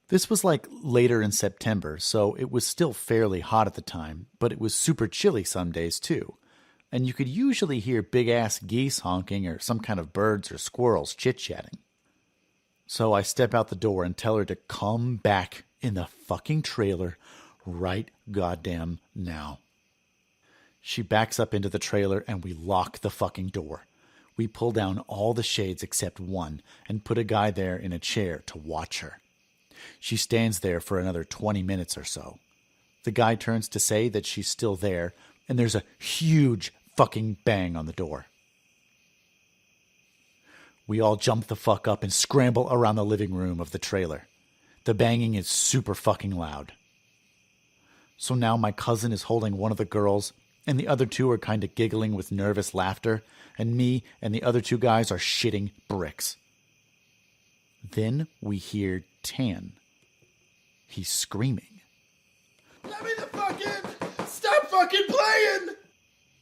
This was like later in September, so it was still fairly hot at the time, but it was super chilly some days too. And you could usually hear big ass geese honking or some kind of birds or squirrels chit chatting. So I step out the door and tell her to come back in the fucking trailer right goddamn now. She backs up into the trailer and we lock the fucking door. We pull down all the shades except one and put a guy there in a chair to watch her. She stands there for another 20 minutes or so. The guy turns to say that she's still there, and there's a huge fucking bang on the door. We all jump the fuck up and scramble around the living room of the trailer. The banging is super fucking loud. So now my cousin is holding one of the girls, and the other two are kind of giggling with nervous laughter, and me and the other two guys are shitting bricks. Then we hear Tan. He's screaming. Let me the fucking... Stop fucking playing!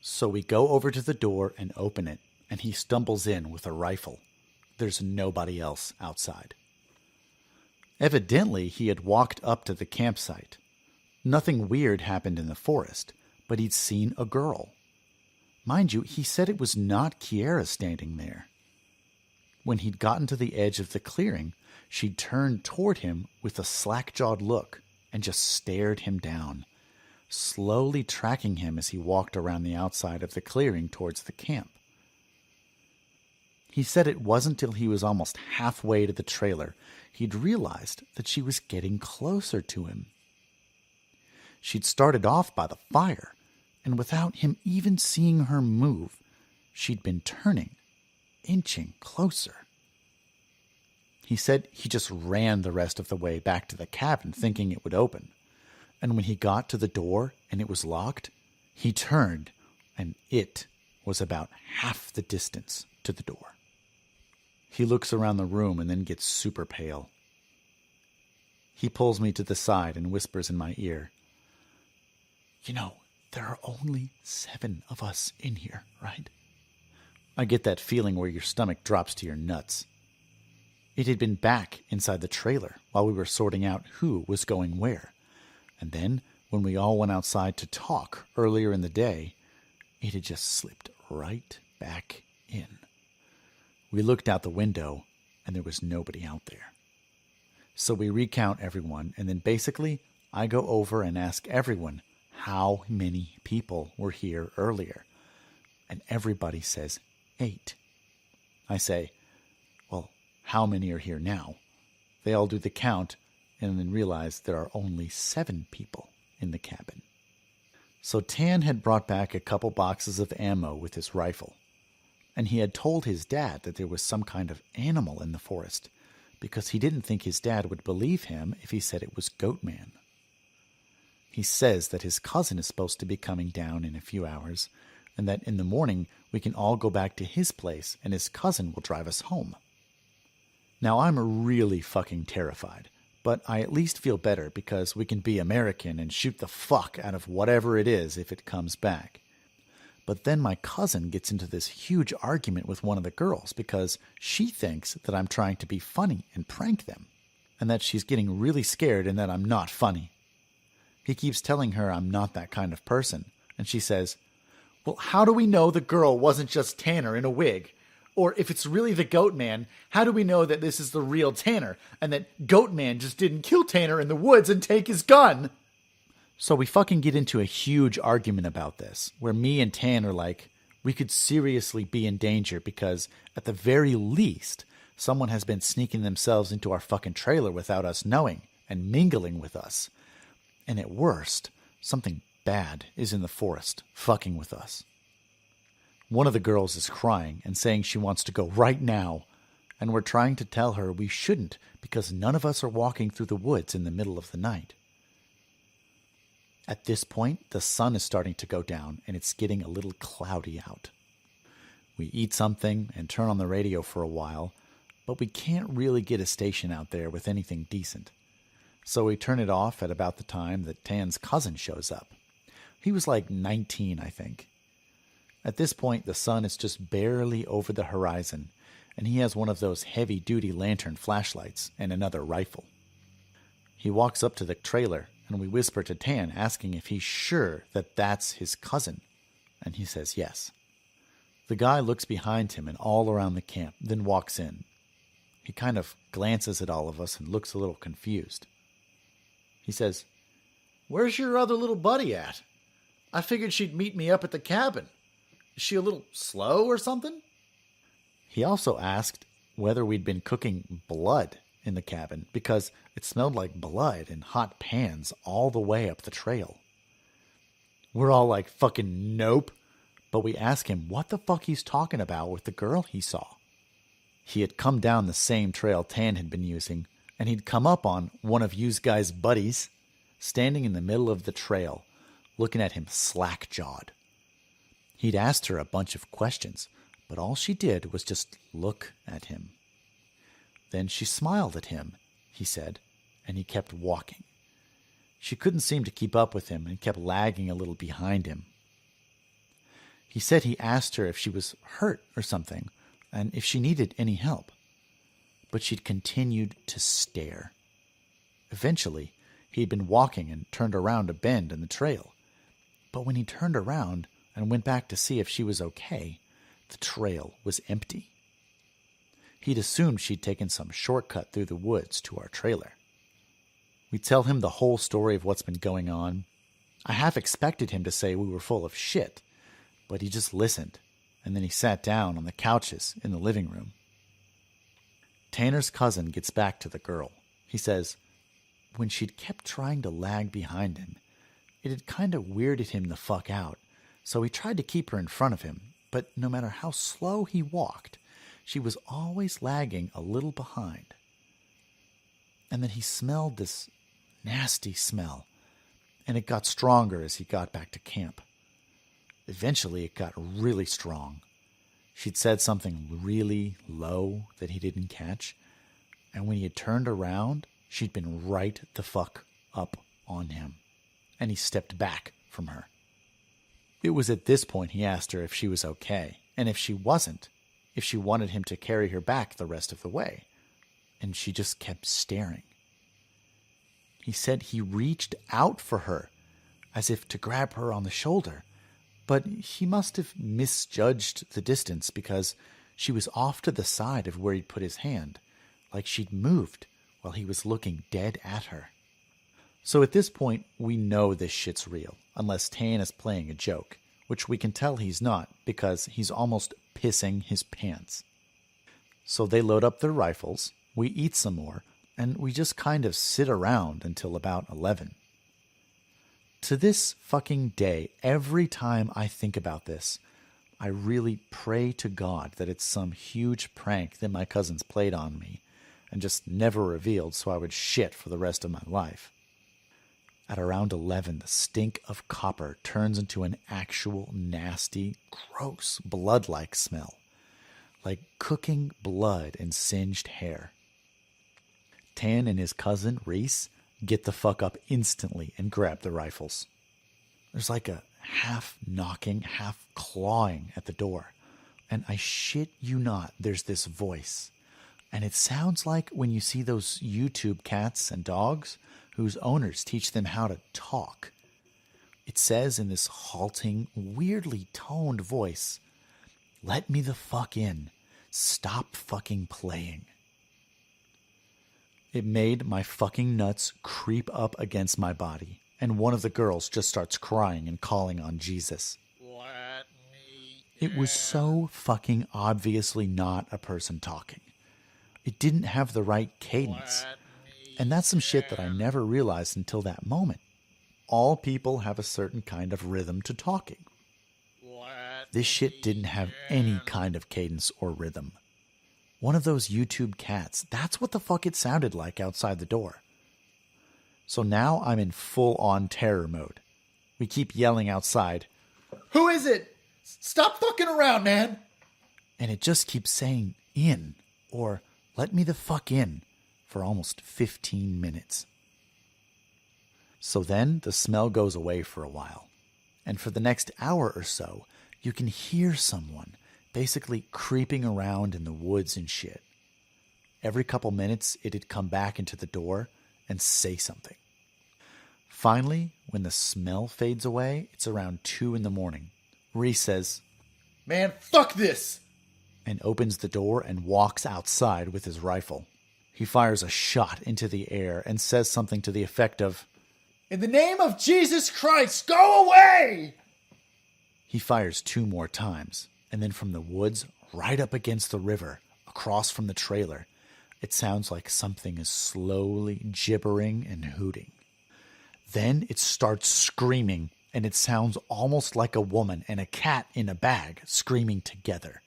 So we go over to the door and open it, and he stumbles in with a rifle. There's nobody else outside. Evidently, he had walked up to the campsite. Nothing weird happened in the forest, but he'd seen a girl. Mind you, he said it was not Kiera standing there. When he'd gotten to the edge of the clearing, she turned toward him with a slack-jawed look and just stared him down, slowly tracking him as he walked around the outside of the clearing towards the camp. He said it wasn't till he was almost halfway to the trailer he'd realized that she was getting closer to him. She'd started off by the fire, and without him even seeing her move, she'd been turning, inching closer. He said he just ran the rest of the way back to the cabin thinking it would open. And when he got to the door and it was locked, he turned and it was about half the distance to the door. He looks around the room and then gets super pale. He pulls me to the side and whispers in my ear, "You know, there are only 7 of us in here, right?" I get that feeling where your stomach drops to your nuts. It had been back inside the trailer while we were sorting out who was going where. And then, when we all went outside to talk earlier in the day, it had just slipped right back in. We looked out the window, and there was nobody out there. So we recount everyone, and then basically, I go over and ask everyone how many people were here earlier. And everybody says 8. I say, "Well, how many are here now?" They all do the count and then realize there are only 7 people in the cabin. So Tan had brought back a couple boxes of ammo with his rifle, and he had told his dad that there was some kind of animal in the forest because he didn't think his dad would believe him if he said it was Goatman. He says that his cousin is supposed to be coming down in a few hours, and that in the morning we can all go back to his place and his cousin will drive us home. Now I'm really fucking terrified, but I at least feel better because we can be American and shoot the fuck out of whatever it is if it comes back. But then my cousin gets into this huge argument with one of the girls because she thinks that I'm trying to be funny and prank them, and that she's getting really scared and that I'm not funny. He keeps telling her I'm not that kind of person, and she says, "Well, how do we know the girl wasn't just Tanner in a wig? Or if it's really the Goatman, how do we know that this is the real Tanner and that Goatman just didn't kill Tanner in the woods and take his gun?" So we fucking get into a huge argument about this, where me and Tan are like, we could seriously be in danger because, at the very least, someone has been sneaking themselves into our fucking trailer without us knowing and mingling with us. And at worst, something bad is in the forest fucking with us. One of the girls is crying and saying she wants to go right now, and we're trying to tell her we shouldn't because none of us are walking through the woods in the middle of the night. At this point, the sun is starting to go down, and it's getting a little cloudy out. We eat something and turn on the radio for a while, but we can't really get a station out there with anything decent. So we turn it off at about the time that Tan's cousin shows up. He was like 19, I think. At this point, the sun is just barely over the horizon, and he has one of those heavy-duty lantern flashlights and another rifle. He walks up to the trailer, and we whisper to Tan, asking if he's sure that that's his cousin. And he says yes. The guy looks behind him and all around the camp, then walks in. He kind of glances at all of us and looks a little confused. He says, "Where's your other little buddy at? I figured she'd meet me up at the cabin. Is she a little slow or something?" He also asked whether we'd been cooking blood in the cabin because it smelled like blood in hot pans all the way up the trail. We're all like, fucking nope. But we ask him what the fuck he's talking about with the girl he saw. He had come down the same trail Tan had been using, and he'd come up on one of you guys' buddies standing in the middle of the trail, looking at him slack-jawed. He'd asked her a bunch of questions, but all she did was just look at him. Then she smiled at him, he said, and he kept walking. She couldn't seem to keep up with him and kept lagging a little behind him. He said he asked her if she was hurt or something, and if she needed any help. But she'd continued to stare. Eventually, he'd been walking and turned around a bend in the trail. But when he turned around and went back to see if she was okay, the trail was empty. He'd assumed she'd taken some shortcut through the woods to our trailer. We tell him the whole story of what's been going on. I half expected him to say we were full of shit, but he just listened, and then he sat down on the couches in the living room. Tanner's cousin gets back to the girl. He says, when she'd kept trying to lag behind him, it had kind of weirded him the fuck out, so he tried to keep her in front of him, but no matter how slow he walked, she was always lagging a little behind. And then he smelled this nasty smell, and it got stronger as he got back to camp. Eventually, it got really strong. She'd said something really low that he didn't catch, and when he had turned around, she'd been right the fuck up on him, and he stepped back from her. It was at this point he asked her if she was okay, and if she wasn't, if she wanted him to carry her back the rest of the way, and she just kept staring. He said he reached out for her, as if to grab her on the shoulder, but he must have misjudged the distance because she was off to the side of where he'd put his hand, like she'd moved while he was looking dead at her. So at this point, we know this shit's real, unless Tan is playing a joke, which we can tell he's not because he's almost pissing his pants. So they load up their rifles, we eat some more, and we just kind of sit around until about 11. To this fucking day, every time I think about this, I really pray to God that it's some huge prank that my cousins played on me and just never revealed so I would shit for the rest of my life. At around 11, the stink of copper turns into an actual nasty, gross, blood-like smell, like cooking blood and singed hair. Tan and his cousin, Reese, get the fuck up instantly and grab the rifles. There's like a half knocking, half clawing at the door. And I shit you not, there's this voice. And it sounds like when you see those YouTube cats and dogs whose owners teach them how to talk. It says in this halting, weirdly toned voice, "Let me the fuck in. Stop fucking playing." It made my fucking nuts creep up against my body, and one of the girls just starts crying and calling on Jesus. Let me It was so fucking obviously not a person talking. It didn't have the right cadence. And that's some shit that I never realized until that moment. All people have a certain kind of rhythm to talking. This shit didn't have any kind of cadence or rhythm. One of those YouTube cats, that's what the fuck it sounded like outside the door. So now I'm in full-on terror mode. We keep yelling outside, Who is it? Stop fucking around, man! and it just keeps saying in, or let me the fuck in, for almost 15 minutes. So then the smell goes away for a while, and for the next hour or so, you can hear someone basically creeping around in the woods and shit. Every couple minutes, it'd come back into the door, and say something. Finally, when the smell fades away, it's around 2 in the morning. Reese says, Man, fuck this! and opens the door and walks outside with his rifle. He fires a shot into the air and says something to the effect of, In the name of Jesus Christ, go away! He fires 2 more times, and then from the woods, right up against the river, across from the trailer, it sounds like something is slowly gibbering and hooting. Then it starts screaming, and it sounds almost like a woman and a cat in a bag screaming together.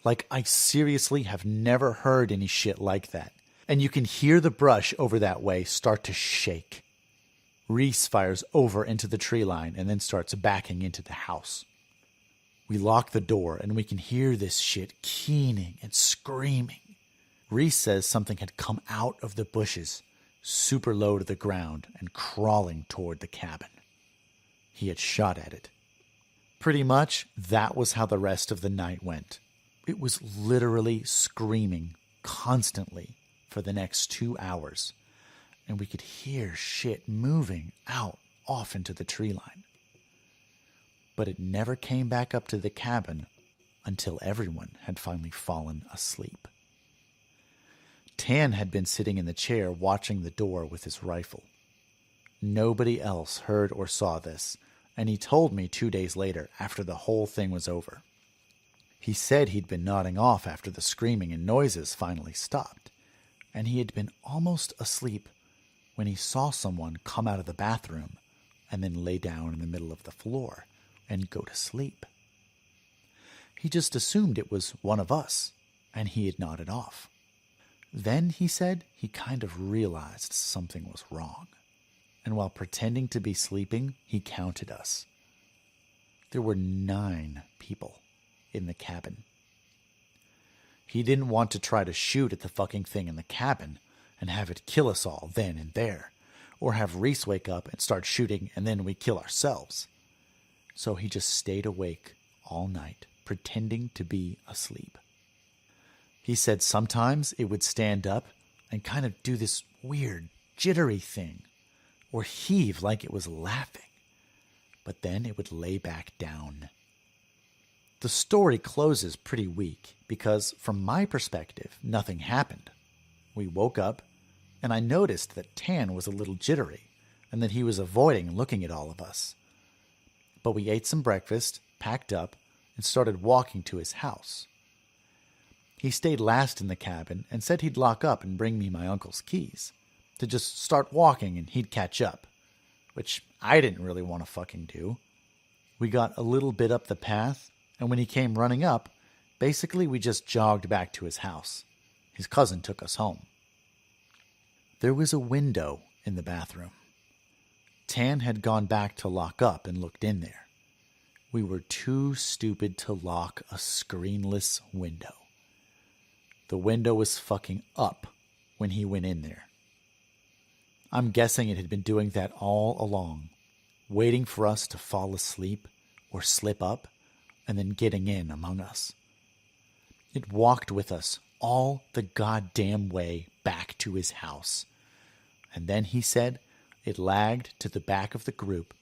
Like, I seriously have never heard any shit like that. And you can hear the brush over that way start to shake. Reese fires over into the tree line and then starts backing into the house. We lock the door and we can hear this shit keening and screaming. Reese says something had come out of the bushes, super low to the ground and crawling toward the cabin. He had shot at it. Pretty much, that was how the rest of the night went. It was literally screaming constantly for the next 2 hours, and we could hear shit moving out off into the tree line. But it never came back up to the cabin until everyone had finally fallen asleep. Tan had been sitting in the chair watching the door with his rifle. Nobody else heard or saw this, and he told me 2 days later after the whole thing was over. He said he'd been nodding off after the screaming and noises finally stopped, and he had been almost asleep when he saw someone come out of the bathroom and then lay down in the middle of the floor and go to sleep. He just assumed it was one of us, and he had nodded off. Then, he said, he kind of realized something was wrong, and while pretending to be sleeping, he counted us. There were 9 people in the cabin. He didn't want to try to shoot at the fucking thing in the cabin and have it kill us all then and there, or have Reese wake up and start shooting and then we kill ourselves. So he just stayed awake all night, pretending to be asleep. He said sometimes it would stand up and kind of do this weird, jittery thing, or heave like it was laughing, but then it would lay back down. The story closes pretty weak because, from my perspective, nothing happened. We woke up, and I noticed that Tan was a little jittery and that he was avoiding looking at all of us. But we ate some breakfast, packed up, and started walking to his house. He stayed last in the cabin and said he'd lock up and bring me my uncle's keys, to just start walking and he'd catch up, which I didn't really want to fucking do. We got a little bit up the path, and when he came running up, basically we just jogged back to his house. His cousin took us home. There was a window in the bathroom. Tan had gone back to lock up and looked in there. We were too stupid to lock a screenless window. The window was fucking up when he went in there. I'm guessing it had been doing that all along, waiting for us to fall asleep or slip up and then getting in among us. It walked with us all the goddamn way back to his house. And then, he said, it lagged to the back of the group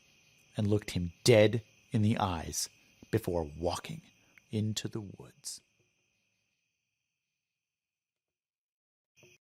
and looked him dead in the eyes before walking into the woods.